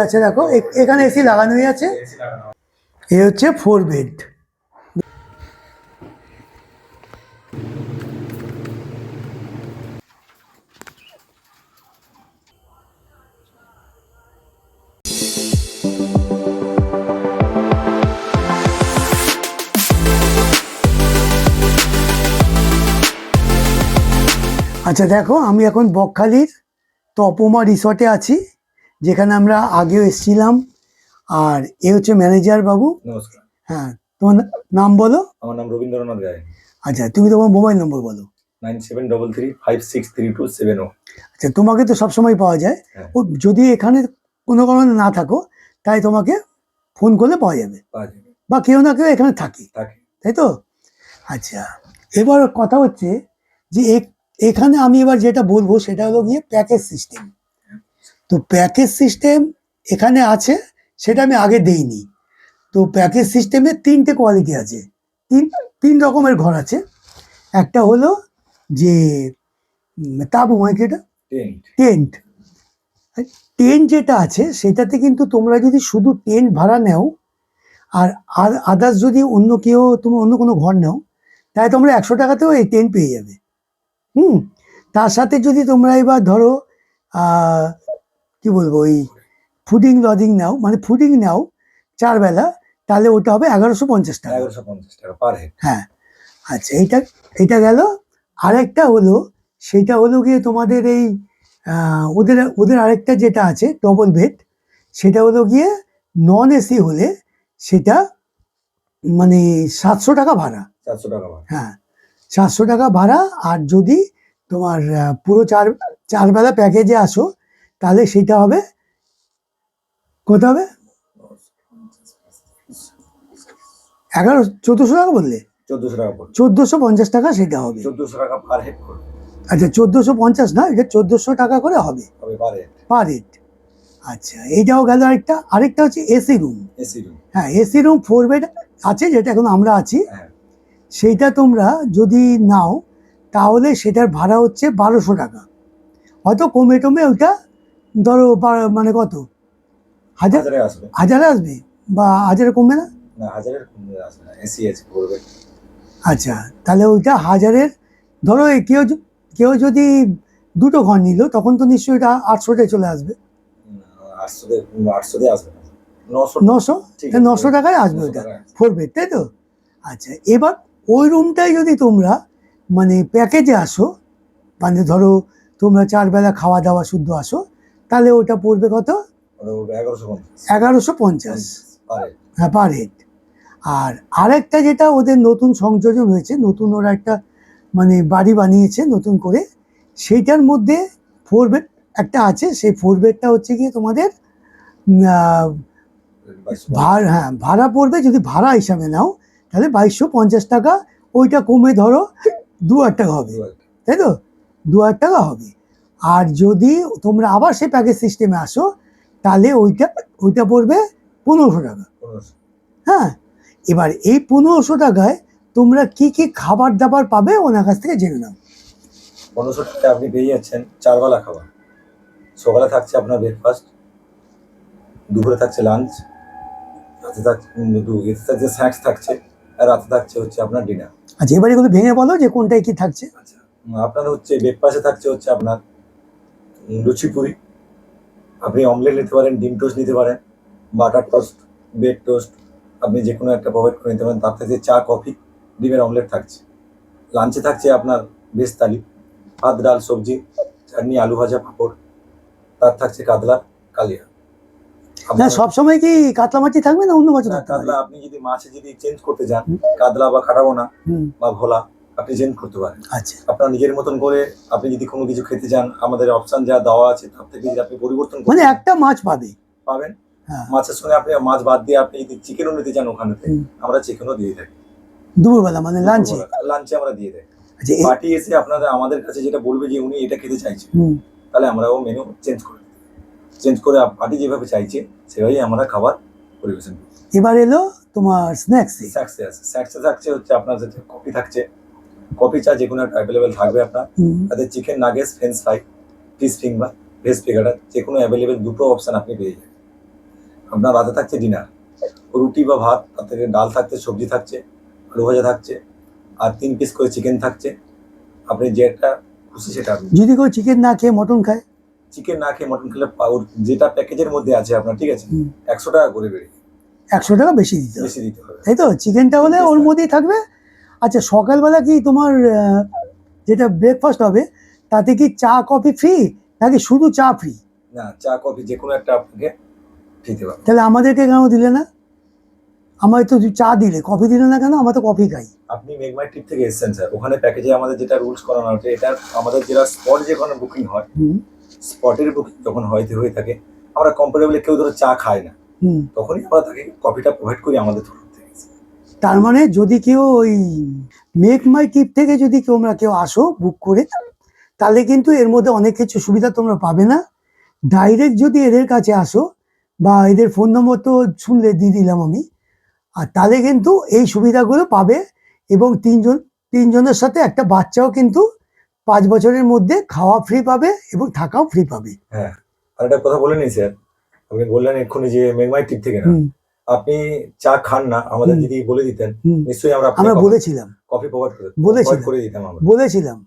আচ্ছা দেখো এখানে এসি লাগানোই আছে। এ হচ্ছে 4 বেড। আচ্ছা দেখো, আমি এখন বকখালির তপোমা রিসর্টে আছি, যেখানে আমরা আগেও এসেছিলাম। আর এ হচ্ছে ম্যানেজার বাবু। নমস্কার। হ্যাঁ, তোমার নাম বলো। আমার নাম রবীন্দ্রনাথ রায়। আচ্ছা, তুমি তোমার মোবাইল নম্বর বলো। 9733563270। আচ্ছা, তোমাকে তো সবসময় পাওয়া যায়। ও যদি এখানে কোনো কারণে না থাকো, তাই তোমাকে ফোন করলে পাওয়া যাবে, বা কেউ না কেউ এখানে থাকে, তাই তো? আচ্ছা, এবার কথা হচ্ছে যে এখানে আমি এবার যেটা বলবো সেটা হলো গিয়ে প্যাকেজ সিস্টেম। তো প্যাকেজ সিস্টেম এখানে আছে, সেটা আমি আগে দেইনি। তো প্যাকেজ সিস্টেমে 3টে কোয়ালিটি আছে, তিন রকমের ঘর আছে। একটা হলো যে তাবু, মানে কি এটা, টেন্ট। টেন্ট যেটা আছে সেটাতে কিন্তু তোমরা যদি শুধু টেন্ট ভাড়া নেও, আর আদার্স যদি অন্য কেউ তুমি অন্য কোনো ঘর নাও, তাই তোমরা 100 টাকাতেও এই টেন্ট পেয়ে যাবে। তার সাথে যদি তোমরা এবার ধরো কি বলবো, ওই ফুডিং লজিং নাও, মানে ফুডিং নাও 4 বেলা, তাহলে ওটা হবে 1150 টাকা। 1150 টাকা পার হেড। হ্যাঁ, আচ্ছা, এটা গেল। আরেকটা হলো, সেটা হলো গিয়ে তোমাদের এই ওদের আরেকটা যেটা আছে ডবল বেড, সেটা হলো গিয়ে নন এসি হলে সেটা মানে 700 টাকা ভাড়া। 700 টাকা ভাড়া, হ্যাঁ, 700 টাকা ভাড়া। আর যদি তোমার পুরো চার বেলা প্যাকেজে আসো, তাহলে সেটা হবে কত হবে, 1400 টাকা বললে? 1400 টাকা পড়বে। 1450 টাকা সেটা হবে। 1400 টাকা পার হেড করবে। আচ্ছা, 1450 না, এটা 1400 টাকা করে হবে পার হেড। আচ্ছা, এইটাও গেল। আরেকটা হচ্ছে এসি রুম। হ্যাঁ, এসি রুম 4 বেড আছে, যেটা এখন আমরা আছি। সেইটা তোমরা যদি নাও, তাহলে সেটার ভাড়া হচ্ছে 1200 টাকা। হয়তো কমে টমে ওইটা ধরো মানে কত, হাজারে আসবে, বা হাজারে কমবে না। আচ্ছা, তাহলে ওইটা হাজারের, ধরো কেউ যদি 2টো ঘর নিল, তখন তো নিশ্চয়ই এটা 800টায় চলে আসবে। 900 টাকায় আসবে ওইটা 4 বেড, তাই তো? আচ্ছা, এবার ওই রুমটাই যদি তোমরা মানে প্যাকেজে আসো, মানে ধরো তোমরা 4 বেলা খাওয়া দাওয়া শুদ্ধ আসো, তাহলে ওটা পড়বে কত, 1150। হ্যাঁ, পার হেড। আর আরেকটা যেটা ওদের নতুন সংযোজন হয়েছে, নতুন ওরা একটা মানে বাড়ি বানিয়েছে নতুন করে, সেইটার মধ্যে 4 বেড একটা আছে। সেই 4 বেডটা হচ্ছে গিয়ে তোমাদের ভাড়া পড়বে, যদি ভাড়া হিসাবে নাও তাহলে 2250 টাকা। ওইটা কমে ধরো 2000 টাকা হবে, তাই তো? 2000 টাকা হবে। আর যদি তোমরা আবার সেই প্যাকেজ সিস্টেমে আসো, তাহলে ওইটা পড়বে 1500 টাকা। হ্যাঁ, এবার এই 1500 টাকায় তোমরা কি কি খাবার দাবার পাবে ওনার কাছ থেকে জেনে নাও। 1500 টাকায় আপনি পেয়ে যাচ্ছেন 4 বেলা খাবার। সকালে থাকছে আপনার ব্রেকফাস্ট, দুপুরে থাকছে লাঞ্চ, রাতে থাকছে স্ন্যাক্স থাকছে, আর রাতে থাকছে হচ্ছে আপনার ডিনার। আচ্ছা, এবার এগুলো ভেঙে বলো যে কোনটায় কি থাকছে। আচ্ছা, আপনার হচ্ছে ব্রেকফাস্টে থাকছে হচ্ছে আপনার লুচি পুরি, আপনি অমলেট নিতে পারেন, ডিম টোস্ট নিতে পারেন, বাটার টোস্ট, ব্রেড টোস্ট, আপনি যে কোনো একটা প্রোভাইড করে নিতে পারেন। তার থেকে চা, কফি, ডিমের অমলেট থাকছে। লাঞ্চে থাকছে আপনার ভেজ থালি, ভাত, ডাল, সবজি, চাটনি, আলু ভাজা, পাঁপড়, তার থাকছে কাতলা, কালিয়া। হ্যাঁ, সবসময় কি কাতলা মাছই থাকবে না অন্য মাছ থাকবে? কাতলা আপনি যদি মাছে যদি চেঞ্জ করতে চান, কাতলা বা কাটাবোনা বা ভোলা আপনি চেঞ্জ করতে পারেন। আচ্ছা, আপনার নিজের মতন করে আপনি যদি কোনো কিছু খেতে চান, আমাদের অপশন যা দেওয়া আছে তার থেকে যদি আপনি পরিবর্তন মানে একটা মাছ পাবেন। মাছের সঙ্গে আপনি মাছ বাদ দিয়ে আপনি যদি চিকেনও নিতে চান, ওখানে আমরা চিকেনও দিয়ে থাকি দুপুরবেলা, মানে লাঞ্চে আমরা দিয়ে থাকি। পার্টি এসে আপনারা আমাদের কাছে যেটা বলবে যে উনি এটা খেতে চাইছেন, তাহলে আমরা ও মেনু চেঞ্জ করে পার্টি যেভাবে চাইছে সেভাবেই আমরা খাবার পরিবেশন করি। এবার এলো তোমার স্ন্যাক্সে থাকছে হচ্ছে আপনার কফি থাকছে, কফি চা যে কোনো একটা অ্যাভেলেবেল থাকবে আপনার। তাদের chicken nuggets, French fry, fish finger, veg finger, যে কোনো অ্যাভেলেবেল দুটো অপশন আপনি পেয়ে যাবেন। আপনার রাতে থাকছে ডিনার, রুটি বা ভাত, তার থেকে ডাল থাকছে, সবজি থাকছে, আলু ভাজা থাকছে, আর 3 পিস করে চিকেন থাকছে। আপনি যেটা খুশি সেটা আপনি, যদি কেউ চিকেন না খেয়ে মটন খায়, চিকেন না খেয়ে মটন খেলে ওর যেটা প্যাকেজের মধ্যে আছে আপনার, ঠিক আছে, হুম, 100 টাকা করে বেড়ে 100 টাকা বেশি দিতে হবে, বেশি দিতে হবে। তাই তো? চিকেনটা হলে ওর মধ্যেই থাকবে। আচ্ছা, সকালবেলা কি তোমার যেটা ব্রেকফাস্ট হবে তাতে কি চা কফি ফ্রি, নাকি শুধু চা ফ্রি? না, চা কফি যে কোনো একটা আপনাকে দিতে পারবো। তাহলে আমাদেরকে কেন দিলে না? আমার তো চা দিলে, কফি দিলে না কেন? আমরা তো কফি খাই। আপনি মেঘমাই ট্রিপ থেকে এসেছেন স্যার, ওখানে প্যাকেজে আমাদের যেটা রুলস করানো হচ্ছে, এটা আমাদের যেটা স্পট যেখানে বুকিং হয়, হুম, স্পটের বুকিং যখন হয়ে থাকে, আমরা কম্পারেবলি কেউ ধরো চা খায় না, হুম। তখনই আমরা তাকে কফিটা প্রোভাইড করি আমাদের তরফ থেকে। তার মানে যদি কেউ ওই মেক মাই ট্রিপ থেকে যদি কেউ আসো বুক করে, তাহলে কিন্তু এর মধ্যে অনেক কিছু সুবিধা তোমরা পাবে না। ডাইরেক্ট যদি এদের কাছে আসো, বা এদের ফোন নম্বর তো শুনলে দিয়ে দিলাম আমি, আর তাহলে কিন্তু এই সুবিধাগুলো পাবে। এবং তিনজনের সাথে একটা বাচ্চাও কিন্তু 5 বছরের মধ্যে খাওয়া ফ্রি পাবে এবং থাকাও ফ্রি পাবে। হ্যাঁ, আর একটা কথা বলে নিই স্যার, আপনি বললেন এক্ষুনি যে মেঘমাই ট্রিপ থেকে না, হুম, আপনি চা খান না, আমাদের হুম, যদি বলে দিতেন, হুম। নিশ্চয়ই আমরা আমরা বলেছিলাম, কফি প্রোভাইড বলেছিলাম, করে দিতাম আমরা। বলেছিলাম।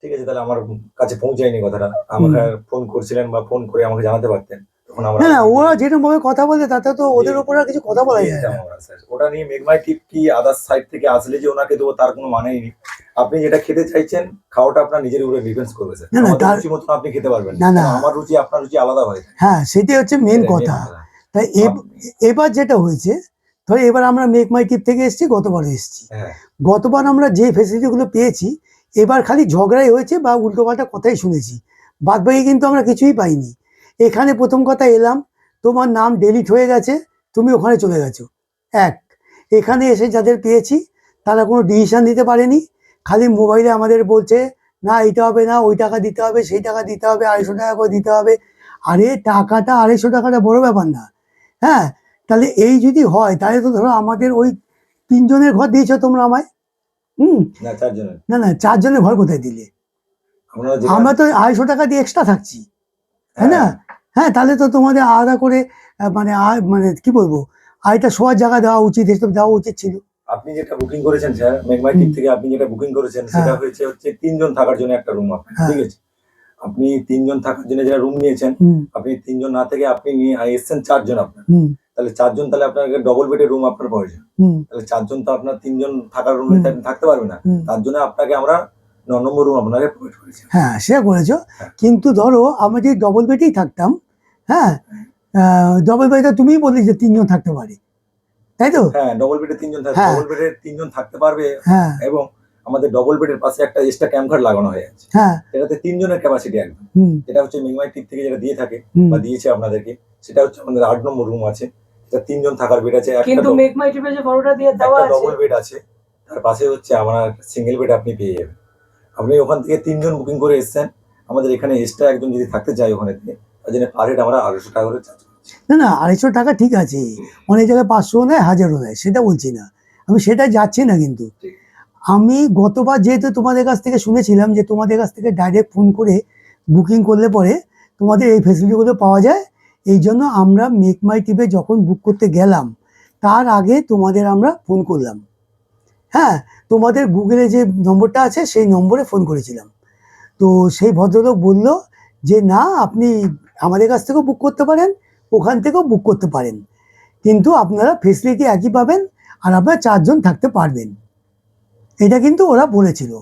ঠিক আছে, তাহলে আমার কাছে পৌঁছায়নি কথাটা, আমাকে ফোন করছিলেন বা ফোন করে আমাকে জানাতে পারতেন, তখন আমরা না না, ওরা যেরকম ভাবে কথা বলে তাতে তো ওদের উপর আর কিছু কথা বলা যায় না। আমরা স্যার ওটা নিয়ে মেঘমাই টিপ কি আদার সাইড থেকে আসলে যে ওনাকে দেবো তার কোনো মানেই নেই। আপনি যেটা খেতে চাইছেন খাওয়াটা আপনার নিজের উপরে ডিপেন্ডস করবে স্যার, না না, আমাদের তার রুচি মতন আপনি খেতে পারবেন না না, না, আমার রুচি আপনার রুচি আলাদা হয়। হ্যাঁ, সেটাই হচ্ছে মেন এটাই main কথা। কথা। তাই এবার যেটা হয়েছে, ধরো এবার আমরা মেক মাই ট্রিপ থেকে এসেছি, গতবার এসেছি, হ্যাঁ, গতবার আমরা যে ফেসিলিটিগুলো পেয়েছি, এবার খালি ঝগড়াই হয়েছে বা উল্টোপাল্টা কথাই শুনেছি, বাদ বাকি কিন্তু আমরা কিছুই পাইনি। এখানে প্রথম কথা এলাম, তোমার নাম ডিলিট হয়ে গেছে, তুমি ওখানে চলে গেছো। এক, এখানে এসে যাদের পেয়েছি তারা কোনো ডিসিশন দিতে পারেনি, খালি মোবাইলে আমাদের বলছে না এইটা হবে না, ওই টাকা দিতে হবে, সেই টাকা দিতে হবে, 250 টাকা করে দিতে হবে। আরে টাকাটা 250 টাকাটা বড় ব্যাপার না। হ্যাঁ, তাহলে এই যদি হয় তাহলে তো ধরো আমাদের ওই 3 জনের ঘর দিয়েছো তোমরা আমায়। হুম, না 4 জনের, না না, 4 জনের ঘর কোথায় দিলে? আমরা তো 250 টাকা দিয়ে এক্সট্রা থাকছি, তাই না? হ্যাঁ, তাহলে তো তোমাদের আলাদা করে মানে কি বলবো, আরেকটা শোয়ার জায়গা দেওয়া উচিত, এসব দেওয়া উচিত ছিল। আপনি যেটা বুকিং করেছেন স্যার মেঘমাই টিপ থেকে, আপনি যেটা বুকিং করেছেন সেটা হচ্ছে 3 জন থাকার জন্য একটা রুম আপনার, ঠিক আছে? আপনি 3 জন থাকার জন্য যেটা রুম নিয়েছেন, আপনি 3 জন না থেকে আপনি নিয়ে এসেছেন 4 জন আপনার, তাহলে 4 জন, তাহলে আপনার ডবল বেডের রুম আপনার প্রয়োজন। তাহলে 4 জন তো আপনার 3 জন থাকার রুমে থাকতে পারবে না, তার জন্য আপনাকে আমরা 9 নম্বর রুম আপনাকে প্রোভাইড করেছি। হ্যাঁ, সে করেছো, কিন্তু ধরো আমরা যদি ডবল বেডেই থাকতাম, হ্যাঁ, ডবল বেডে তুমিই বললি যে 3 জন থাকতে পারে, তাই তো? হ্যাঁ, ডবল বেডে 3 জন থাকবে, ডবল বেডে 3 জন থাকতে পারবে। হ্যাঁ, এবং আমাদের ডবল বেডের পাশে একটা এক্সট্রা ক্যাম্প খাট লাগানো হয়ে আছে, হ্যাঁ, এটাতে 3 জনের ক্যাপাসিটি একদম। যেটা হচ্ছে মেঘমাই টিপ থেকে যেটা দিয়ে থাকে বা দিয়েছে আপনাদেরকে, সেটা হচ্ছে আমাদের 8 নম্বর রুম আছে, এটা 3 জন থাকার বেড আছে, কিন্তু মেঘমাই ট্রিপে যে ফটোটা দিয়ে দেওয়া আছে ডবল বেড আছে, তার পাশে হচ্ছে আমার সিঙ্গেল বেড আপনি পেয়ে যাবেন। আপনি ওখান থেকে 3 জন বুকিং করে এসেছেন, আমাদের এখানে এক্সট্রা একজন যদি থাকতে চায় ওখানে, তার জন্য পার হেড আমরা 250 টাকা করে চার্জ করছি। না না, 250 টাকা ঠিক আছে, অনেক জায়গায় 500 নেয়, 1000ও নেয়, সেটা বলছি না আমি, সেটা যাচ্ছি না। কিন্তু আমি গতবার যেহেতু তোমাদের কাছ থেকে শুনেছিলাম যে তোমাদের কাছ থেকে ডাইরেক্ট ফোন করে বুকিং করলে পরে তোমাদের এই ফেসিলিটিগুলো পাওয়া যায়, এই জন্য আমরা মেক মাই ট্রিপে যখন বুক করতে গেলাম তার আগে তোমাদের আমরা ফোন করলাম। হ্যাঁ, তোমাদের গুগলে যে নম্বরটা আছে সেই নম্বরে ফোন করেছিলাম। তো সেই ভদ্রলোক বলল যে না, আপনি আমাদের কাছ থেকেও বুক করতে পারেন, ওখান থেকেও বুক করতে পারেন, কিন্তু আপনারা ফেসিলিটি একই পাবেন, আর আপনারা 4 জন থাকতে পারবেন, এটা কিন্তু ওরা বলেছিল।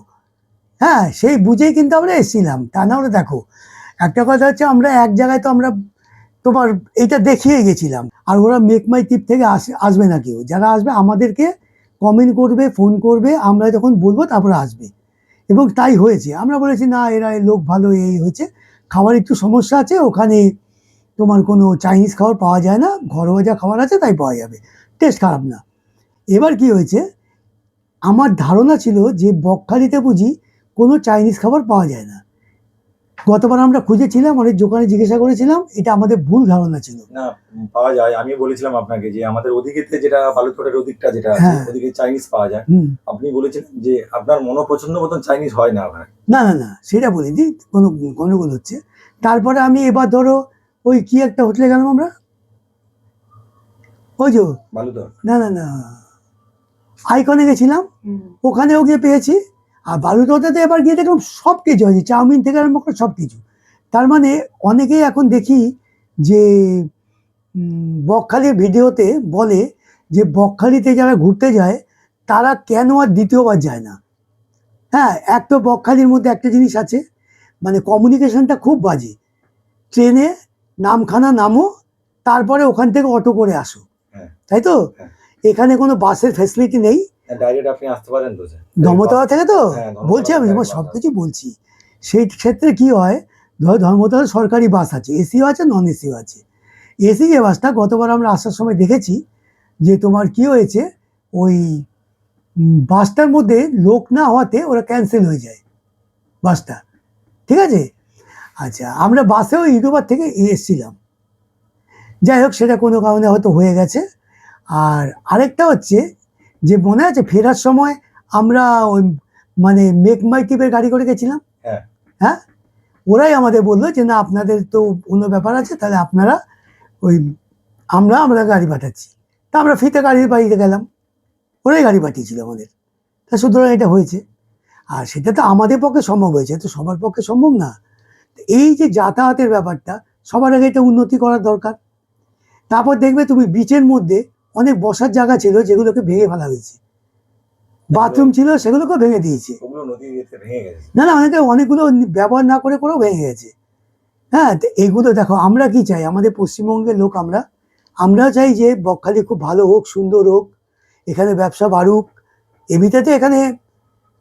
হ্যাঁ, সেই বুঝেই কিন্তু আমরা এসেছিলাম, তা না হলে দেখো, একটা কথা হচ্ছে আমরা এক জায়গায় তো আমরা তোমার এইটা দেখিয়ে গেছিলাম, আর ওরা মেক মাই ট্রিপ থেকে আসবে না কেউ, যারা আসবে আমাদেরকে কমেন্ট করবে, ফোন করবে, আমরা যখন বলবো তারপরে আসবে। এবং তাই হয়েছে, আমরা বলেছি না এরা লোক ভালো, এই হয়েছে, খাবার একটু সমস্যা আছে ওখানে, তোমার কোনো চাইনিজ খাবার পাওয়া যায় না, ঘরোয়া যা খাবার আছে তাই পাওয়া যাবে, টেস্ট খারাপ না। এবার কি হয়েছে, আমার ধারণা ছিল যে বকখালিতে বুঝি কোনো চাইনিজ খাবার পাওয়া যায় না। গতবার আমরা খুঁজেছিলাম, অনেক দোকানে জিজ্ঞাসা করেছিলাম, এটা আমাদের ভুল ধারণা ছিল। না, পাওয়া যায়, আমি বলেছিলাম আপনাকে যে আমাদের ওদিকে যেটা বালুচরের ওদিকটা যেটা আছে, ওদিকে চাইনিজ পাওয়া যায়। আপনি বলেছিলেন যে আপনার মনোপছন্দ মতন চাইনিজ হয় না ওখানে। না না না, সেটা বলিনি, কোনো গন্ডগোল হচ্ছে। তারপরে আমি এবার ধরো ওই কি একটা হোটেলে গেলাম আমরা, ওই যে বালুদর। না না না, আইকনে গেছিলাম, ওখানেও গিয়ে পেয়েছি। আর বালুতলাতে এবার গিয়ে দেখলাম সব কিছু আছে, চাউমিন থেকে আরম্ভ করে সব কিছু। তার মানে অনেকেই এখন দেখি যে বকখালির ভিডিওতে বলে যে বকখালিতে যারা ঘুরতে যায় তারা কেন আর দ্বিতীয়বার যায় না। হ্যাঁ, এক তো বকখালির মধ্যে একটা জিনিস আছে, মানে কমিউনিকেশনটা খুব বাজে। ট্রেনে নামখানা নামো, তারপরে ওখান থেকে অটো করে আসো, হ্যাঁ। তাই তো? হ্যাঁ। এখানে কোনো বাসের ফ্যাসিলিটি নেই। ডাইরেক্ট আপনি আসতে পারেন তো স্যার ধর্মতলা থেকে তো হ্যাঁ, ধর্মতলা বলছি, আমি থেকে তোমার বাস সব আছে। কিছু বলছি। সেই ক্ষেত্রে কি হয়, ধর ধর্মতলা সরকারি বাস আছে, এসিও আছে, নন এসিও আছে। এসি যে বাসটা গতবার আমরা আসার সময় দেখেছি যে তোমার কি হয়েছে, ওই বাসটার মধ্যে লোক না হওয়াতে ওরা ক্যান্সেল হয়ে যায় বাসটা, ঠিক আছে? আচ্ছা, আমরা বাসেও ইউরোপার থেকে এসেছিলাম, যাই হোক সেটা কোনো কারণে হয়তো হয়ে গেছে। আর আরেকটা হচ্ছে যে মনে আছে ফেরার সময় আমরা ওই মানে মেক মাই ট্রিপের গাড়ি করে গেছিলাম। হ্যাঁ। হ্যাঁ, ওরাই আমাদের বললো যে না আপনাদের তো অন্য ব্যাপার আছে, তাহলে আপনারা ওই আমরা গাড়ি পাঠাচ্ছি। তা আমরা ফিতে গাড়ির বাড়িতে গেলাম, ওরাই গাড়ি পাঠিয়েছিল আমাদের। তা সুতরাং এটা হয়েছে। আর সেটা তো আমাদের পক্ষে সম্ভব হয়েছে, তো সবার পক্ষে সম্ভব না। এই যে যাতায়াতের ব্যাপারটা সবার আগে এটা উন্নতি করার দরকার। তারপর দেখবে তুমি বিচের মধ্যে অনেক বসার জায়গা ছিল যেগুলোকে ভেঙে ফেলা হয়েছে, বাথরুম ছিল সেগুলোকেও ভেঙে দিয়েছে। ওগুলো নদীতে ভেঙে গেছে। না না, অনেকগুলো ব্যবহার না করে করেও ভেঙে গেছে। হ্যাঁ, তো এইগুলো দেখো, আমরা কি চাই, আমাদের পশ্চিমবঙ্গের লোক আমরা চাই যে বকখালি খুব ভালো হোক, সুন্দর হোক, এখানে ব্যবসা বাড়ুক। এমনিতে এখানে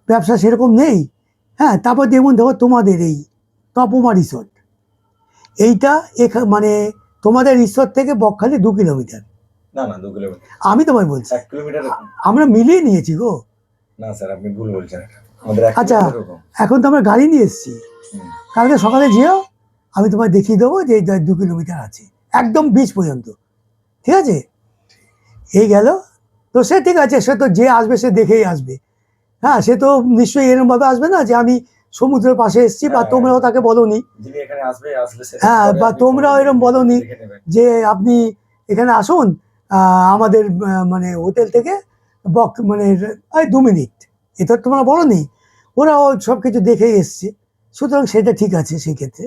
ব্যবসা সেরকম নেই। হ্যাঁ, তারপর যেমন দেখো তোমাদের এই তপমা রিসর্ট, এইটা মানে তোমাদের রিসর্ট থেকে বকখালি 2 কিলোমিটার। না না, 2 কিলোমিটার। আমি তোমায় বলছি 1 কিলোমিটার। আমরা মিলিয়ে নিয়েছি গো। না স্যার, আপনি ভুল বলছেন। আমাদের 1 আচ্ছা, কিলোমিটার কম। এখন তো আমরা গাড়ি নিয়ে এসেছি, কালকে সকালে যেও, আমি তোমায় দেখিয়ে দেবো যে 2 কিলোমিটার আছে একদম বিচ পর্যন্ত, ঠিক আছে? এই গেল তো, সে ঠিক আছে, সে তো যে আসবে সে দেখেই আসবে। হ্যাঁ, সে তো নিশ্চয়ই এরকমভাবে আসবে না যে আমি সমুদ্রের পাশে এসেছি, বা হ্যাঁ। তোমরাও তাকে বলোনি। যিনি এখানে আসলে হ্যাঁ, বা তোমরাও এরকম বলোনি যে আপনি এখানে আসুন আমাদের মানে হোটেল থেকে মানে 2 মিনিট, এটা তোমরা বলোনি। ওরাও সব কিছু দেখেই এসছে, সুতরাং সেটা ঠিক আছে সেই ক্ষেত্রে।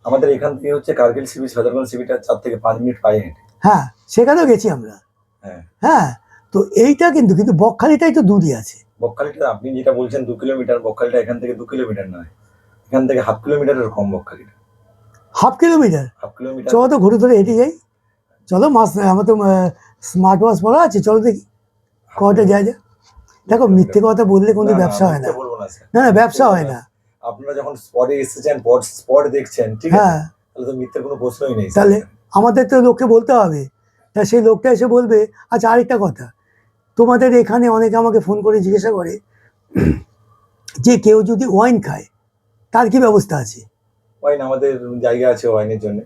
আমাদের এখান থেকে হচ্ছে Kargil sea beach, Sundarban sea বিচটা 4 থেকে 5 মিনিট পায়ে হেঁটে। হ্যাঁ, সেখানেও গেছি আমরা। হ্যাঁ। হ্যাঁ, তো এইটা কিন্তু বকখালিটাই তো দূরই আছে। বকখালিটা আপনি যেটা বলছেন 2 কিলোমিটার, বকখালিটা এখান থেকে 2 কিলোমিটার নয়, এখান থেকে 1/2 কিলোমিটারের কম বকখালিটা। 1/2 কিলোমিটার? 1/2 কিলোমিটার। চলো তো ঘুরে ধরে হেঁটে যাই, চলো। আমার তো স্মার্ট ওয়াচ পড়া আছে, চলো দেখি কটা যায়। দেখো, মিথ্যে কথা বললে কোনো ব্যবসা হয় না। বলবো না স্যার। না না, ব্যবসা হয় না। আপনারা যখন স্পটে এসেছেন, স্পট দেখছেন, ঠিক আছে, হ্যাঁ, তাহলে তো মিথ্যের কোনো প্রশ্নই নেই। তাহলে আমাদের তো লোককে বলতে হবে। তা সেই লোকটা এসে বলবে। আচ্ছা, আরেকটা কথা, তোমাদের এখানে অনেকে আমাকে ফোন করে জিজ্ঞাসা করে যে কেউ যদি ওয়াইন খায় তার কি ব্যবস্থা আছে? ওয়াইন আমাদের জায়গা আছে ওয়াইনের জন্য।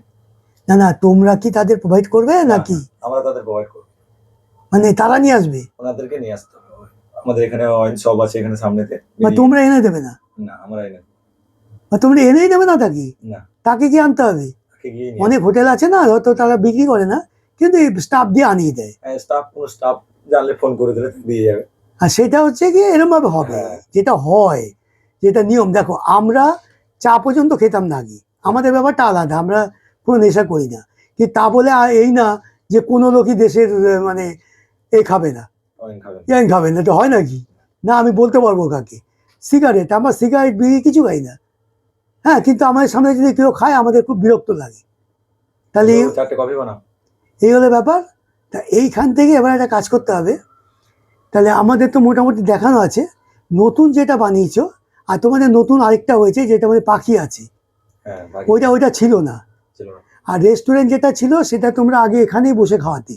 না না, তোমরা কি তাদের প্রোভাইড করবে নাকি? আমরা তাদের প্রোভাইড করব, মানে তারা নিয়ে আসবে? ওনাদেরকে নিয়ে আসতে হবে। আমাদের এখানে ওয়াইন শপ আছে এখানে সামনেতে। বা তোমরা এনে দেবে না? না, আমরা এনে। বা তোমরা এনেই দেবে না তাকে? না, তাকে কি আনতে হবে? তাকে গিয়ে অনেক হোটেল আছে না, হয়তো তারা বিক্রি করে না, কিন্তু স্টাফ দিয়ে আনিয়ে দেয়। স্টাফ জানলে ফোন করে দিলে দিয়ে যাবে। আর সেটা হচ্ছে কি এরকম ভাবে হবে, যেটা হয়, যেটা নিয়ম। দেখো, আমরা চা পর্যন্ত খেতাম না আগে, আমাদের ব্যাপারটা আলাদা, আমরা কোনো নেশা করি না। কিন্তু তা বলে এই না যে কোনো লোকই দেশের মানে খাবে না, ওয়াইন খাবে না, এটা হয় নাকি? না, আমি বলতে পারবো কাকে। সিগারেট, আমার সিগারেট বিড়ি কিছু খাই না। হ্যাঁ, কিন্তু আমাদের সামনে যদি কেউ খায় আমাদের খুব বিরক্ত লাগে। তাহলে 4টে কফি বানাও, এই হলো ব্যাপার। তা এইখান থেকে এবার একটা কাজ করতে হবে। তাহলে আমাদের তো মোটামুটি দেখানো আছে, নতুন যেটা বানিয়েছো, আর তোমাদের নতুন আরেকটা হয়েছে যেটা মানে পাখি আছে, ওইটা ছিল না। আর রেস্টুরেন্ট যেটা ছিল সেটা তোমরা আগে এখানেই বসে খাওয়াতে।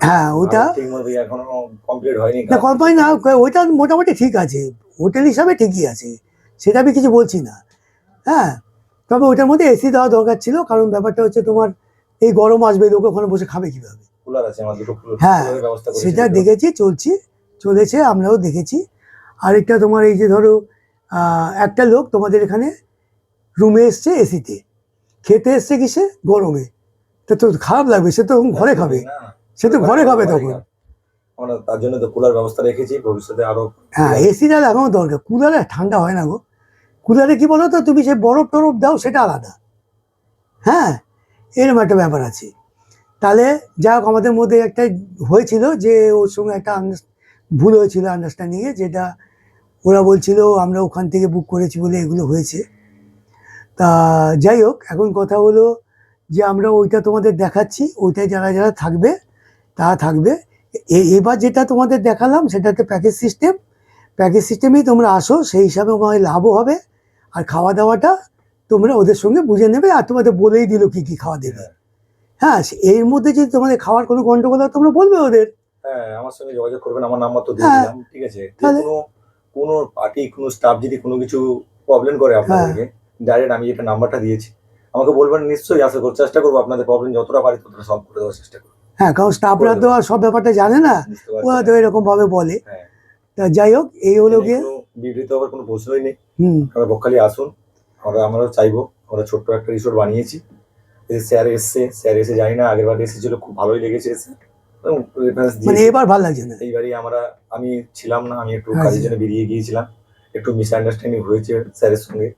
হ্যাঁ, ওইটা এখনো কমপ্লিট হয়নি। না, কল্পনা না, ওইটা মোটামুটি ঠিক আছে, হোটেল হিসাবে ঠিকই আছে, সেটা আমি কিছু বলছি না। হ্যাঁ, তবে ওইটার মধ্যে এসি দেওয়া দরকার ছিল, কারণ ব্যাপারটা হচ্ছে তোমার এই গরম আসবে, লোক ওখানে বসে খাবে কিভাবে? হ্যাঁ, সেটা দেখেছি, চলেছে, আমরাও দেখেছি। আরেকটা তোমার এই যে ধরো একটা লোক তোমাদের এখানে রুমে এসছে এসিতে, খেতে এসছে কিসে? গরমে। তা তো খারাপ লাগবে, সে তো ঘরে খাবে, না, সে তো ঘরে খাবে তখন। আমরা তার জন্য তো কুলার ব্যবস্থা রেখেছি, ভবিষ্যতে আরো। হ্যাঁ, এসিটা লাগানো দরকার, কুলারে ঠান্ডা হয় না গো। কুলারে কি বলো তো, তুমি সে বরফ টরফ দাও সেটা আলাদা, হ্যাঁ, এরকম একটা ব্যাপার আছে। তাহলে যা হোক, আমাদের মধ্যে একটা হয়েছিল যে ওর সঙ্গে একটা ভুল হয়েছিল আন্ডারস্ট্যান্ডিংয়ে, যেটা ওরা বলছিল আমরা ওখান থেকে বুক করেছি বলে এগুলো হয়েছে। তা যাই হোক, এখন কথা হলো যে আমরা ওইটা তোমাদের দেখাচ্ছি, ওইটায় যারা যারা থাকবে তারা থাকবে। এবার যেটা তোমাদের দেখালাম সেটা একটা প্যাকেজ সিস্টেম, প্যাকেজ সিস্টেমেই তোমরা আসো, সেই হিসাবে তোমাদের লাভও হবে। আর খাওয়া দাওয়াটা তোমরা ওদের সঙ্গে বুঝে নেবে, আর তোমাদের বলেই দিল কি কি খাওয়া দেবে। হ্যাঁ, এর মধ্যে যদি তোমাদের খাওয়ার কোনো গন্ডগোল হয় তোমরা বলবে ওদের। হ্যাঁ, আমার সঙ্গে যোগাযোগ করবেন, আমার নাম্বার তো দিয়ে হ্যাঁ, দিলাম, ঠিক আছে। যে তাহলে- কোনো পার্টি, কোনো স্টাফ যদি কোনো কিছু প্রবলেম করে আপনাদেরকে, ডাইরেক্ট আমি যেটা নাম্বারটা দিয়েছি আমাকে বলবেন, নিশ্চয়ই আশা করব, চেষ্টা করবো আপনাদের প্রবলেম যতটা পারি ততটা সলভ করে দেওয়ার চেষ্টা করবো। হ্যাঁ, কারণ স্টাফরা তো আর সব ব্যাপারটা জানে না, বুঝতে ওরা তো পারছেন? এরকম ভাবে বলে। হ্যাঁ, তা যাই হোক, এই হলো এখানে গিয়ে। কোনো বিবৃত হওয়ার কোনো প্রশ্নই নেই। হুম, আমরা বকখালি আসুন, আমরাও চাইবো, আমরা ছোট্ট একটা রিসোর্ট বানিয়েছি। স্যার এসে জানি না, আগের বার এসেছিল, খুব ভালোই লেগেছে এসে, এবং reference মানে দিয়েছে। এবার ভালো লাগছে না। এইবারই আমি ছিলাম না, আমি একটু আচ্ছা। কাজের জন্য বেরিয়ে গিয়েছিলাম, একটু মিসআন্ডারস্ট্যান্ডিং হয়েছে স্যারের সঙ্গে।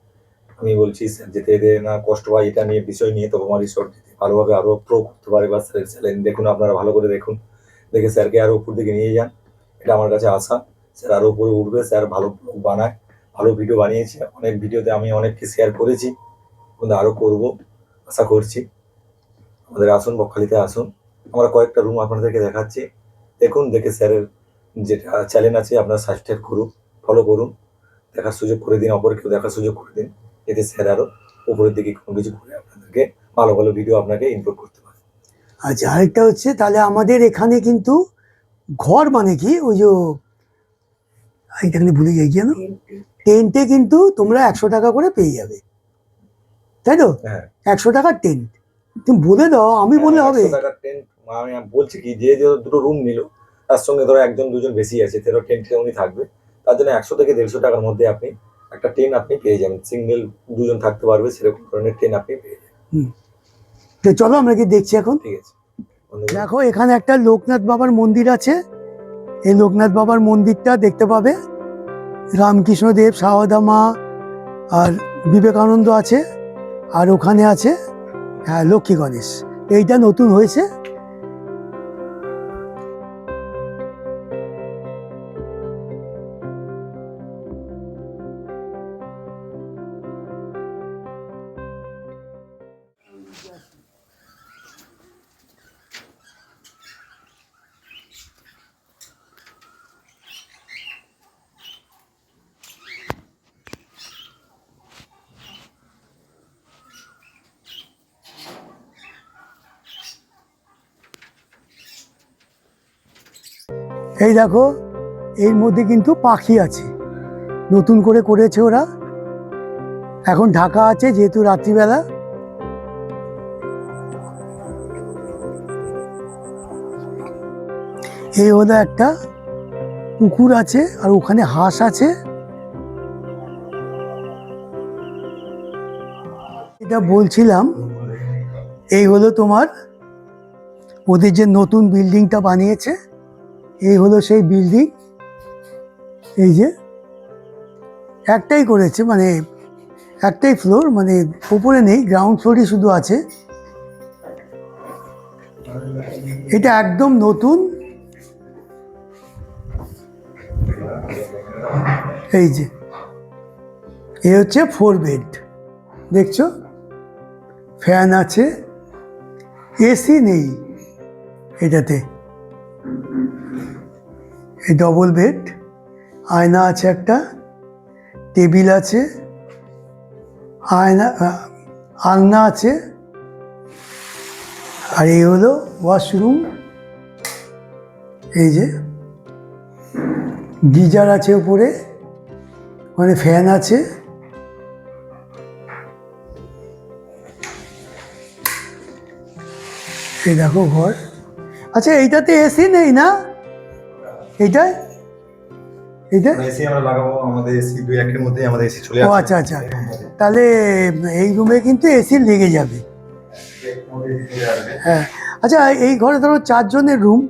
আমি বলছি স্যার যেতে যেতে না কষ্ট হয়, এটা নিয়ে বিষয় নিয়ে, তো আমার রিসোর্ট ভালোভাবে আরো প্রো করতে পারে, বা স্যারের চ্যালেঞ্জ দেখুন, আপনারা ভালো করে দেখুন, দেখে স্যারকে আরো উপর দিকে নিয়ে যান, এটা আমার কাছে আশা। স্যার আরো উপরে উঠবে, স্যার ভালো ব্লগ বানায়, ভালো ভিডিও বানিয়েছে, অনেক ভিডিওতে আমি অনেককে শেয়ার করেছি, কিন্তু আরো করব আশা করছি। আমাদের আসুন, বকখালিতে আসুন, আমরা কয়েকটা রুম আপনাদেরকে দেখাচ্ছি, দেখুন, দেখে স্যারের যেটা চ্যালেঞ্জ আছে আপনারা সাবস্ক্রাইব করুন, ফলো করুন, দেখার সুযোগ করে দিন, অপরকেও দেখার সুযোগ করে দিন, এতে স্যার আরো উপরের দিকে কোনো কিছু করে আপনাদেরকে ভালো ভালো ভিডিও আপনাকে ইনপুট করতে পারে। আচ্ছা, আরেকটা হচ্ছে, তাহলে আমাদের এখানে কিন্তু ঘর মানে কি, ওই যে এটা ভুলে যাই কেন, টেন্টে কিন্তু তোমরা 100 টাকা করে পেয়ে যাবে, তাই তো? হ্যাঁ, 100 টাকার টেন্ট। তুমি বলে দাও, আমি বললে হবে? 100 টাকার টেন্ট, আমি বলছি কি, যে যে দুটো রুম নিল তার সঙ্গে ধরো একজন দুজন বেশি আছে, তেরো টেন্টে উনি থাকবে, তার জন্য 100 থেকে 150 টাকার মধ্যে আপনি একটা টেন্ট আপনি পেয়ে যাবেন, সিঙ্গেল দুজন থাকতে পারবে সেরকম ধরনের টেন্ট আপনি পেয়ে যাবেন। তো চলো আমরা কি দেখছি এখন। ঠিক আছে, বন্ধুগণ। দেখো, এখানে একটা লোকনাথ বাবার মন্দির আছে, এই লোকনাথ বাবার মন্দিরটা দেখতে পাবে, রামকৃষ্ণদেব, সারদা মা আর বিবেকানন্দ আছে, আর ওখানে আছে হ্যাঁ লক্ষ্মী গণেশ, এইটা নতুন হয়েছে। এই দেখো, এর মধ্যে কিন্তু পাখি আছে, নতুন করে করেছে ওরা, এখন ঢাকা আছে যেহেতু রাত্রিবেলা। এই হলো একটা পুকুর আছে, আর ওখানে হাঁস আছে। এটা বলছিলাম, এই হলো তোমার ওদের যে নতুন বিল্ডিংটা বানিয়েছে, এই হলো সেই বিল্ডিং। এই যে একটাই করেছে, মানে একটাই ফ্লোর, মানে উপরে নেই, গ্রাউন্ড ফ্লোরই শুধু আছে। এটা একদম নতুন। এই যে এ হচ্ছে 4 বেড, দেখছো, ফ্যান আছে, এসি নেই এটাতে, এই ডবল বেড, আয়না আছে একটা, টেবিল আছে, আলনা আছে, আর এই হলো ওয়াশরুম। এই যে গিজার আছে উপরে, মানে ফ্যান আছে। এই দেখো ঘর। আচ্ছা, এইটাতে এসি নেই না? এইটাই এইটা এসি আমরা লাগাবো, আমাদের এসি 2-1 মধ্যে আমাদের এসি চলে ও আচ্ছা আচ্ছা, তাহলে এই রুমে কিন্তু এসি লেগে যাবে। হ্যাঁ, আচ্ছা এই ঘরে ধরো 4 জনের রুম,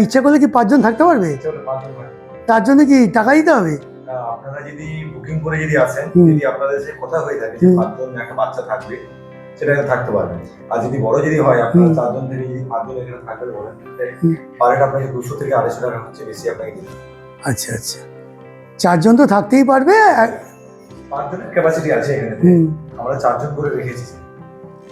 ইচ্ছা করলে কি 5 জন থাকতে পারবে? তার জন্য কি টাকা দিতে হবে? আপনারা যদি বুকিং করে যদি আসেন, হুম। যদি আপনাদের যে কথা হয়ে থাকে যে হুম। 5 জন একটা বাচ্চা থাকবে, সেটা এখানে থাকতে পারবেন। আর যদি বড় যদি হয়, আপনারা হুম। 4 জন থেকে যদি 5 জন এখানে থাকতে বলেন, হুম। পার হেড আপনাকে 200 থেকে 250 টাকা হচ্ছে বেশি আপনাকে দিতে হবে। আচ্ছা আচ্ছা, 4 জন তো থাকতেই পারবে। 5 জনের ক্যাপাসিটি আছে এখানে। হুম। আমরা 4 জন করে রেখেছি।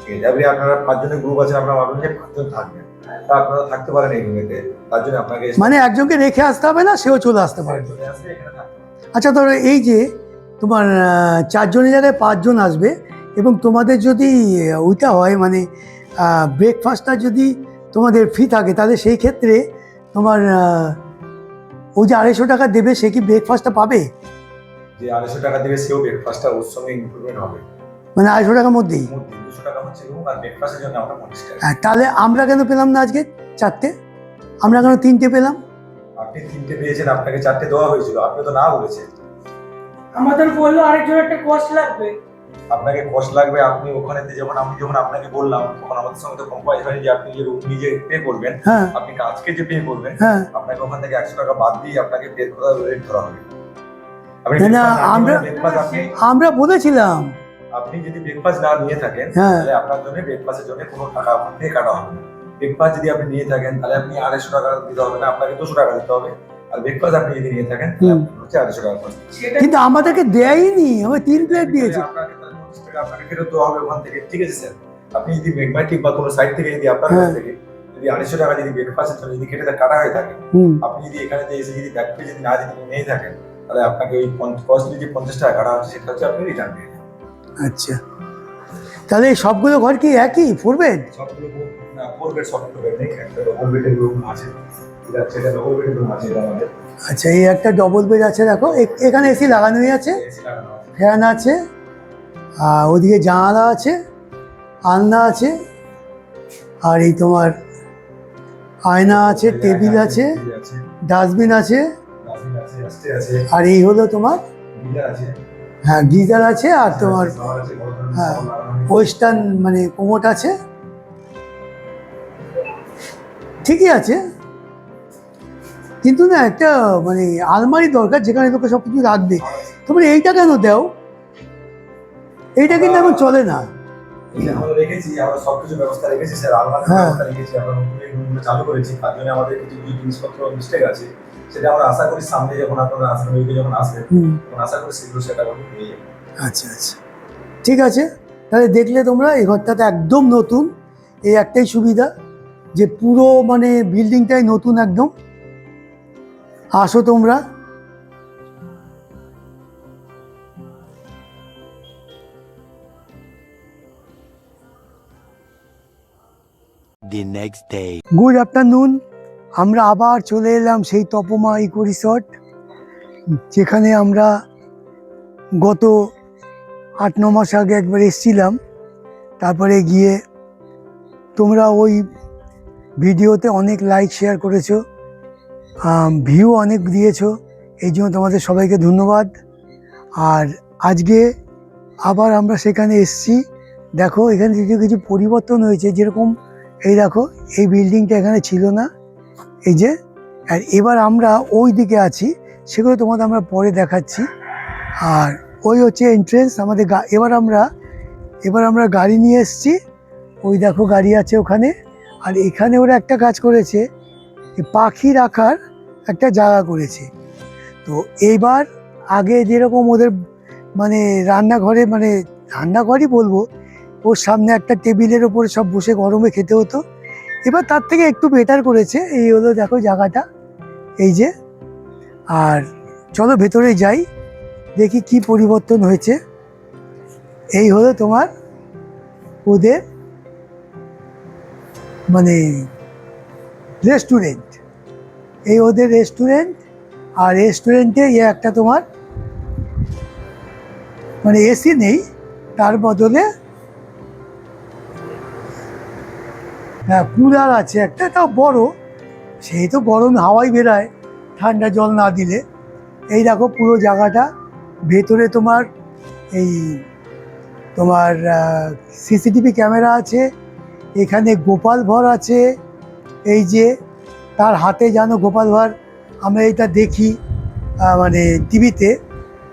ঠিক আছে, এবারে আপনারা 5 জনের গ্রুপ আছে, আপনারা ভাবলেন যে 5 জন থাকবেন, তা আপনারা থাকতে পারেন এই রুমেতে। তার জন্য আপনাকে মানে একজনকে রেখে আসতে হবে না, সেও চলে আসতে পারবে। চলে আসবে এখানে থাকতে পারবেন। আচ্ছা ধরো এই যে তোমার 4 জনের জায়গায় 5 জন আসবে, এবং তোমাদের যদি ওইটা হয় মানে ব্রেকফাস্টটা যদি তোমাদের ফ্রি থাকে, তাহলে সেই ক্ষেত্রে তোমার ওই যে 250 টাকা দেবে, সে কি ব্রেকফাস্টটা পাবে? যে 250 টাকা দেবে সেও ব্রেকফাস্টটা ওর সঙ্গে ইনক্লুডেড হবে। মানে 250 টাকার মধ্যেই? 200 টাকা হচ্ছে রুম, আর ব্রেকফাস্টের জন্য আমরা 50 টাকা। হ্যাঁ, তাহলে আমরা কেন পেলাম না আজকে 4টে? আমরা কেন 3টে পেলাম? আপনি 3টে পেয়েছেন, আপনাকে 4টে দেওয়া হয়েছিল, আপনি তো না বলেছেন। আমাদের বললো আরেকজন একটা কস্ট লাগবে। আপনাকে কষ্ট লাগবে, আপনি ওখানেতে যখন আমি যখন আপনাকে বললাম, তখন আমাদের সঙ্গে তো কম্প্রোমাইজ হয়নি যে আপনি যে রুম নিজে পে করবেন। হ্যাঁ আপনি আজকে যে পে করবেন, হ্যাঁ। আপনাকে ওখান থেকে 100 টাকা বাদ দিয়ে আপনাকে পে করা রেট ধরা হবে। আপনি না, না, আমরা বলেছিলাম। আপনি যদি ব্রেকফাস্ট না নিয়ে থাকেন, হ্যাঁ। তাহলে আপনার জন্য ব্রেকফাস্টের জন্য কোনো টাকা ওখান থেকে কাটা হবে না। ব্রেকফাস্ট যদি আপনি নিয়ে থাকেন, তাহলে আপনি 250 টাকা দিতে হবে না, আপনাকে 200 টাকা দিতে হবে। আর ব্রেকফাস্ট আপনি যদি নিয়ে থাকেন, তাহলে আপনার হচ্ছে 250 টাকা খরচ। কিন্তু আমাদেরকে দেয়নি, আমার 3 প্লেট দিয়েছে। আপনাকে তাহলে 25 টাকা আপনাকে ফেরত দেওয়া হবে ওখান থেকে। ঠিক আছে স্যার, আপনি যদি মেঘমাটিক বা কোনো সাইট থেকে যদি আপনার কাছ থেকে যদি 250 টাকা যদি ব্রেকফাস্টের জন্য যদি কেটে কাটা হয়ে থাকে, আপনি যদি এখানে এসে যদি ব্যাক পে যদি না যদি নিয়ে থাকেন, তাহলে আপনাকে ওই কস্টলি যে 50 টাকা কাটা হচ্ছে, সেটা হচ্ছে আপনি রিটার্ন পেয়ে যাবেন। আচ্ছা, তাহলে এই সবগুলো ঘর কি একই 4 বেড? সবগুলো না, 4 বেড, সবগুলো বেড নেই, একটা ডবল বেডের রুম আছে। এটা ডবল বেডের রুম আছে এটা আমাদের। আচ্ছা, এই একটা ডবল বেড আছে, দেখো এখানে এসি লাগানোই আছে, এসি লাগানো আছে। ফ্যান আছে, আর ওদিকে জানালা আছে, আলনা আছে, আর এই তোমার আয়না আছে, টেবিল আছে, ডাস্টবিন আছে, আর এই হলো তোমার গিজার আছে। হ্যাঁ গিজার আছে, আর তোমার হ্যাঁ ওয়েস্টার্ন মানে কোমোট আছে, ঠিকই আছে। কিন্তু না একটা মানে আলমারি দরকার, যেখানে লোকে সব কিছু রাখবে। তোমরা এইটা কেন দাও? এইটা কিন্তু এখন চলে না। আমরা রেখেছি, আমরা সবকিছু ব্যবস্থা রেখেছি স্যার, আলমারির ব্যবস্থা রেখেছি, আমরা নতুন এই রুমগুলো চালু করেছি। তার জন্য আমাদের কিছু জিনিসপত্র মিস্টেক আছে, সেটা আমরা আশা করি সামনে যখন আপনারা আসবেন, ওইদিকে যখন আসবেন, তখন আশা করি শীঘ্র সেটা আমরা পেয়ে যাবো। আচ্ছা আচ্ছা, ঠিক আছে। তাহলে দেখলে তোমরা, এই ঘরটাতে একদম নতুন। এই একটাই সুবিধা যে পুরো মানে বিল্ডিংটাই নতুন একদম। আসো তোমরা। The next day. Good afternoon. আমরা আবার চলে এলাম সেই তপমা ইকো রিসর্ট, যেখানে আমরা গত 8-9 মাস আগে একবার এসেছিলাম। তারপরে গিয়ে তোমরা ওই ভিডিওতে অনেক লাইক শেয়ার করেছো, ভিউ অনেক দিয়েছো, এই জন্য তোমাদের সবাইকে ধন্যবাদ। আর আজকে আবার আমরা সেখানে এসেছি। দেখো এখানে কিছু কিছু পরিবর্তন হয়েছে, যেরকম এই দেখো এই বিল্ডিংটা এখানে ছিল না, এই যে। আর এবার আমরা ওই দিকে আছি, সেগুলো তোমাদের আমরা পরে দেখাচ্ছি। আর ওই হচ্ছে এন্ট্রেন্স আমাদের। এবার আমরা গাড়ি নিয়ে এসেছি, ওই দেখো গাড়ি আছে ওখানে। আর এখানে ওরা একটা কাজ করেছে, পাখি রাখার একটা জায়গা করেছে। তো এইবার আগে যেরকম ওদের মানে রান্নাঘরই বলবো, ওর সামনে একটা টেবিলের ওপরে সব বসে গরমে খেতে হতো, এবার তার থেকে একটু বেটার করেছে। এই হলো দেখো জায়গাটা, এই যে। আর চলো ভেতরে যাই, দেখি কি পরিবর্তন হয়েছে। এই হলো তোমার ওদের মানে রেস্টুরেন্ট, এই ওদের রেস্টুরেন্ট। আর রেস্টুরেন্টে একটা তোমার মানে এসি নেই, তার বদলে হ্যাঁ কুলার আছে একটা, তাও বড়। সেই তো গরমে হাওয়াই বেরায় ঠান্ডা জল না দিলে। এই দেখো পুরো জায়গাটা, ভেতরে তোমার সিসিটিভি ক্যামেরা আছে, এখানে গোপাল ভাঁড় আছে, এই যে তার হাতে জানো গোপাল ভাঁড়, আমরা এটা দেখি মানে টিভিতে,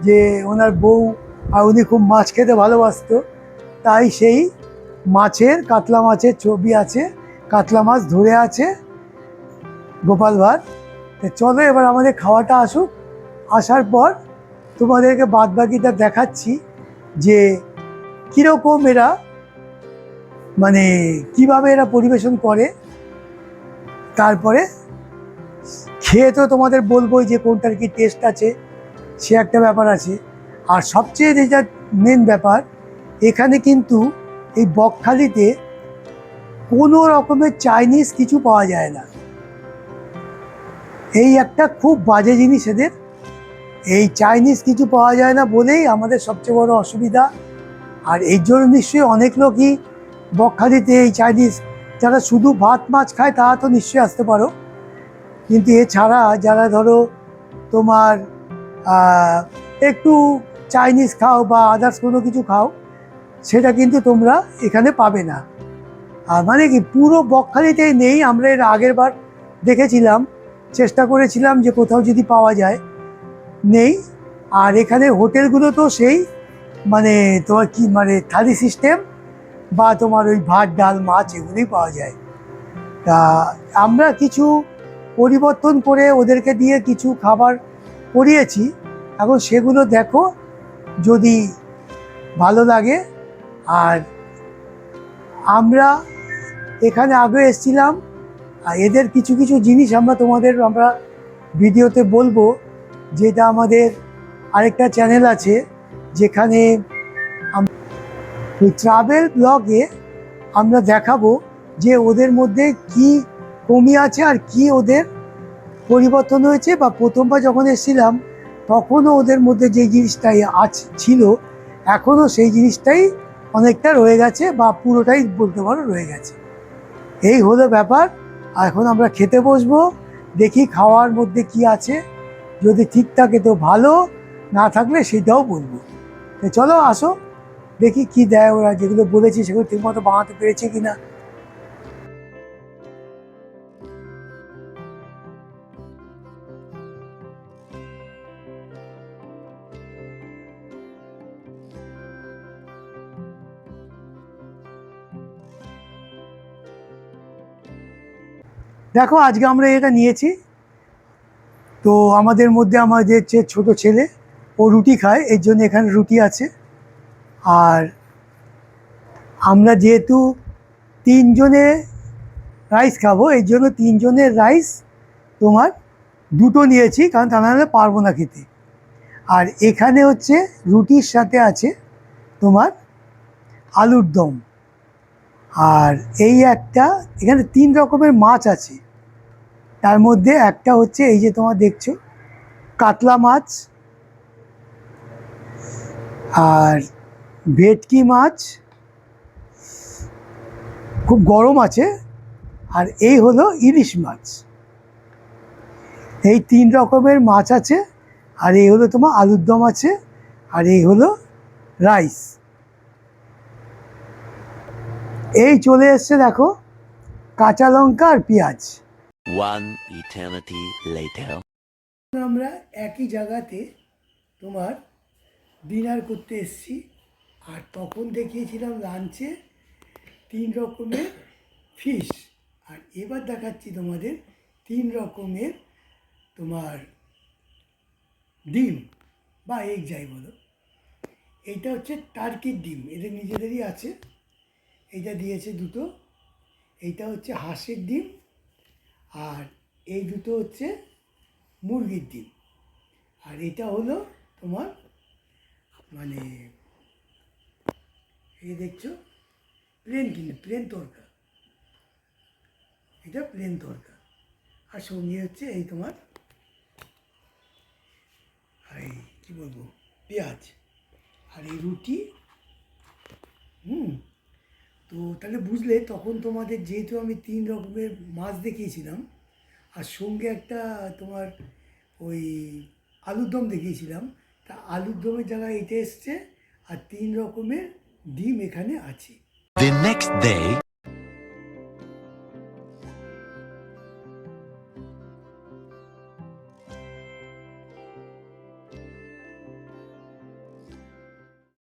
যে ওনার বউ আর উনি খুব মাছ খেতে ভালোবাসতো, তাই সেই মাছের, কাতলা মাছের ছবি আছে, কাতলা মাছ ধরে আছে গোপাল ভাঁড়। তো চলো এবার আমাদের খাওয়াটা আসুক, আসার পর তোমাদেরকে বাদবাকিটা দেখাচ্ছি যে কীরকম এরা মানে কিভাবে এরা পরিবেশন করে। তারপরে খেয়ে তো তোমাদের বলবোই যে কোনটার কি টেস্ট আছে, সে একটা ব্যাপার আছে। আর সবচেয়ে যেটা মেন ব্যাপার, এখানে কিন্তু এই বকখালিতে কোনো রকমের চাইনিজ কিছু পাওয়া যায় না। এই একটা খুব বাজে জিনিস এদের, এই চাইনিজ কিছু পাওয়া যায় না বলেই আমাদের সবচেয়ে বড় অসুবিধা। আর এই জন্য নিশ্চয়ই অনেক লোকই বকখালিতে এই চাইনিজ, যারা শুধু ভাত মাছ খায় তারা তো নিশ্চয়ই আসতে পারো, কিন্তু এছাড়া যারা ধরো তোমার একটু চাইনিজ খাও বা আদার্স কোনো কিছু খাও, সেটা কিন্তু তোমরা এখানে পাবে না। আর মানে কি পুরো বকখালিতেই নেই। আমরা এর আগের বার দেখেছিলাম, চেষ্টা করেছিলাম যে কোথাও যদি পাওয়া যায়, নেই। আর এখানে হোটেলগুলো তো সেই মানে তোমার কি মানে থালি সিস্টেম বা তোমার ওই ভাত ডাল মাছ এগুলোই পাওয়া যায়। তা আমরা কিছু পরিবর্তন করে ওদেরকে দিয়ে কিছু খাবার করিয়েছি, এখন সেগুলো দেখো যদি ভালো লাগে। আর আমরা এখানে আগে এসেছিলাম, আর এদের কিছু কিছু জিনিস আমরা ভিডিওতে বলবো, যেটা আমাদের আরেকটা চ্যানেল আছে যেখানে ওই ট্রাভেল ব্লগে আমরা দেখাবো যে ওদের মধ্যে কি কমি আছে আর কি ওদের পরিবর্তন হয়েছে, বা প্রথমবার যখন এসেছিলাম তখনও ওদের মধ্যে যে জিনিসটাই ছিল এখনও সেই জিনিসটাই অনেকটা রয়ে গেছে, বা পুরোটাই বলতে পারো রয়ে গেছে। এই হলো ব্যাপার। এখন আমরা খেতে বসবো, দেখি খাওয়ার মধ্যে কি আছে, যদি ঠিক থাকে তো ভালো, না থাকলে সেটাও বলবো। তো চলো আসো দেখি কি দেয় ওরা, যেগুলো বলেছি সেগুলো ঠিকমতো বানাতে পেরেছে কিনা। দেখো আজকে আমরা এটা নিয়েছি, তো আমাদের মধ্যে আমাদের যে ছোট ছেলে ও রুটি খায়, এর জন্য এখানে রুটি আছে। আর আমরা যেহেতু তিনজনে রাইস খাবো, এই জন্য তিনজনের রাইস তোমার দুটো নিয়েছি, কারণ তা নাহলে পারবো না খেতে। আর এখানে হচ্ছে রুটির সাথে আছে তোমার আলুর দম। আর এই একটা এখানে 3 রকমের মাছ আছে, তার মধ্যে একটা হচ্ছে এই যে তোমার দেখছো কাতলা মাছ, আর ভেটকি মাছ খুব গরম আছে, আর এই হলো ইলিশ মাছ। এই 3 রকমের মাছ আছে, আর এই হলো তোমার আলুর দম আছে, আর এই হলো রাইস। এই চলে এসছে দেখো কাঁচা লঙ্কা আর পেঁয়াজ। One eternity later. আমরা একই জায়গাতে তোমার ডিনার করতে এসেছি, আর তখন দেখিয়েছিলাম লাঞ্চে 3 রকমের ফিশ, আর এবার দেখাচ্ছি তোমাদের 3 রকমের তোমার ডিম বা এগ যাই বলো। এইটা হচ্ছে টার্কির ডিম, এদের নিজেদেরই আছে, এইটা দিয়েছে দুটো। এইটা হচ্ছে হাঁসের ডিম, আর এই দুটো হচ্ছে মুরগির ডিম। আর এটা হলো তোমার মানে এই দেখছো প্লেন তরকা, এটা প্লেন তরকা। আর সঙ্গে হচ্ছে এই তোমার এই কী বলবো পেঁয়াজ, আর এই রুটি। তো তাহলে বুঝলে, তখন তোমাদের যেহেতু আমি 3 রকমের মাছ দেখিয়েছিলাম, আর সঙ্গে একটা তোমার ওই আলুর দম দেখিয়েছিলাম, তা আলুর দমের জায়গায় এটা এসছে, আর 3 রকমের ডিম এখানে আছে। The next day.